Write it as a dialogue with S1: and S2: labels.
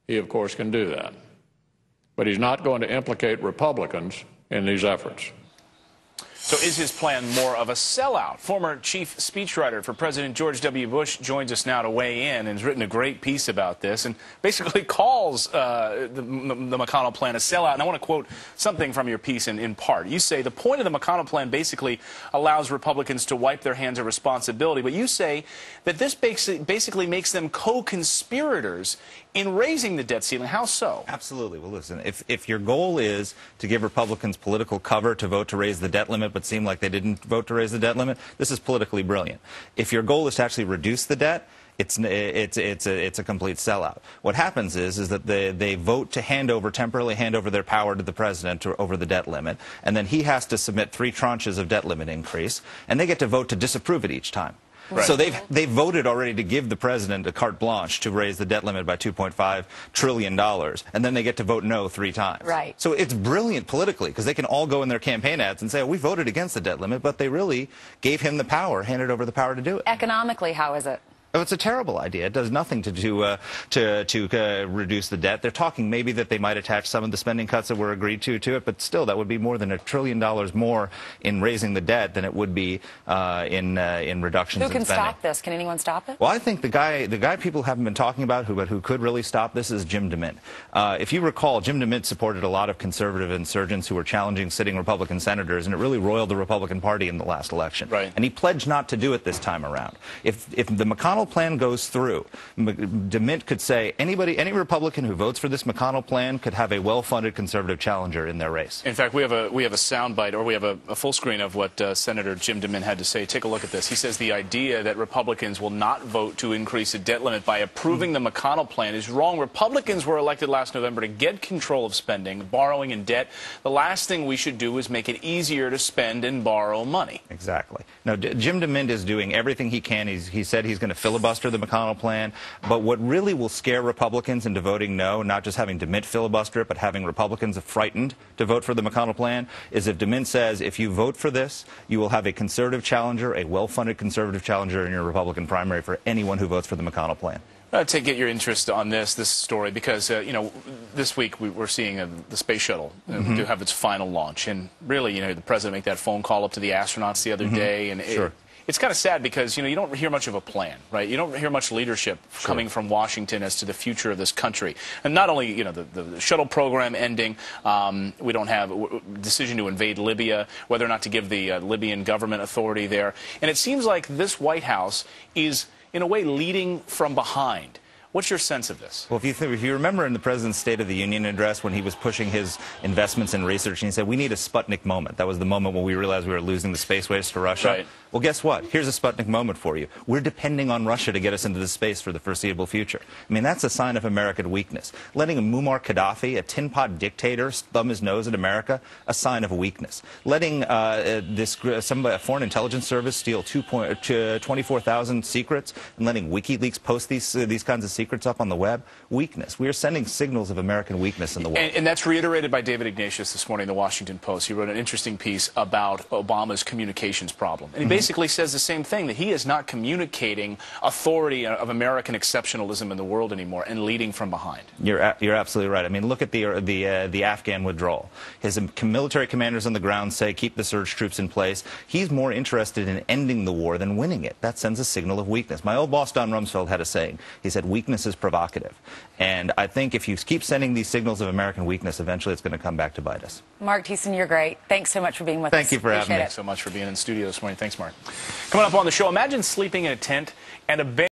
S1: he of course can do that. But he's not going to implicate Republicans in these efforts.
S2: So is his plan more of a sellout? Former chief speechwriter for President George W. Bush joins us now to weigh in and has written a great piece about this and basically calls the McConnell plan a sellout. And I want to quote something from your piece in part. You say the point of the McConnell plan basically allows Republicans to wipe their hands of responsibility, but you say that this basically makes them co-conspirators in raising the debt ceiling. How so?
S3: Absolutely. Well, listen, if your goal is to give Republicans political cover to vote to raise the debt limit, but seem like they didn't vote to raise the debt limit, this is politically brilliant. If your goal is to actually reduce the debt, it's a complete sellout. What happens is that they vote to temporarily hand over their power to the president over the debt limit, and then he has to submit 3 tranches of debt limit increase, and they get to vote to disapprove it each time. Right. So they've voted already to give the president a carte blanche to raise the debt limit by $2.5 trillion, and then they get to vote no 3 times.
S4: Right.
S3: So it's brilliant politically because they can all go in their campaign ads and say, oh, we voted against the debt limit, but they really gave him the power, handed over the power to do it.
S4: Economically, how is it?
S3: Oh, it's a terrible idea. It does nothing to reduce the debt. They're talking maybe that they might attach some of the spending cuts that were agreed to it, but still, that would be more than $1 trillion more in raising the debt than it would be in reductions in spending.
S4: Who can stop this? Can anyone stop it?
S3: Well, I think the guy people haven't been talking about, who could really stop this, is Jim DeMint. If you recall, Jim DeMint supported a lot of conservative insurgents who were challenging sitting Republican senators, and it really roiled the Republican Party in the last election.
S2: Right.
S3: And he pledged not to do it this time around. If the McConnell plan goes through, DeMint could say any Republican who votes for this McConnell plan could have a well-funded conservative challenger in their race.
S2: In fact, we have a soundbite, or we have a full screen of what Senator Jim DeMint had to say. Take a look at this. He says the idea that Republicans will not vote to increase the debt limit by approving the McConnell plan is wrong. Republicans were elected last November to get control of spending, borrowing, and debt. The last thing we should do is make it easier to spend and borrow money.
S3: Exactly. Now, Jim DeMint is doing everything he can. He said he's going to filibuster the McConnell plan, but what really will scare Republicans into voting no, not just having DeMint filibuster it, but having Republicans frightened to vote for the McConnell plan, is if DeMint says if you vote for this, you will have a conservative challenger, a well-funded conservative challenger in your Republican primary for anyone who votes for the McConnell plan.
S2: To get your interest on this story, because this week we're seeing the space shuttle do have its final launch, and really, the president made that phone call up to the astronauts the other day, and
S3: Sure.
S2: It's kind of sad because, you don't hear much of a plan, right? You don't hear much leadership coming from Washington as to the future of this country. And not only, the shuttle program ending, we don't have a decision to invade Libya, whether or not to give the Libyan government authority there. And it seems like this White House is, in a way, leading from behind. What's your sense of this?
S3: Well, if you remember in the President's State of the Union address when he was pushing his investments in research, and he said, we need a Sputnik moment. That was the moment when we realized we were losing the space race to Russia.
S2: Right.
S3: Well, guess what? Here's a Sputnik moment for you. We're depending on Russia to get us into the space for the foreseeable future. I mean, that's a sign of American weakness. Letting Muammar Gaddafi, a tin-pot dictator, thumb his nose at America, a sign of weakness. Letting a foreign intelligence service steal 24,000 secrets and letting WikiLeaks post these kinds of secrets up on the web, weakness. We are sending signals of American weakness in the world.
S2: And that's reiterated by David Ignatius this morning in the Washington Post. He wrote an interesting piece about Obama's communications problem. And he basically says the same thing, that he is not communicating authority of American exceptionalism in the world anymore and leading from behind.
S3: You're absolutely right. I mean, look at the Afghan withdrawal. His military commanders on the ground say keep the surge troops in place. He's more interested in ending the war than winning it. That sends a signal of weakness. My old boss, Don Rumsfeld, had a saying. He said, weakness is provocative. And I think if you keep sending these signals of American weakness, eventually it's going to come back to bite us.
S4: Mark Thiessen, you're great. Thanks so much for being with us.
S3: Thank you for having me.
S2: Thanks so much for being in studio this morning. Thanks, Mark. Coming up on the show, imagine sleeping in a tent and a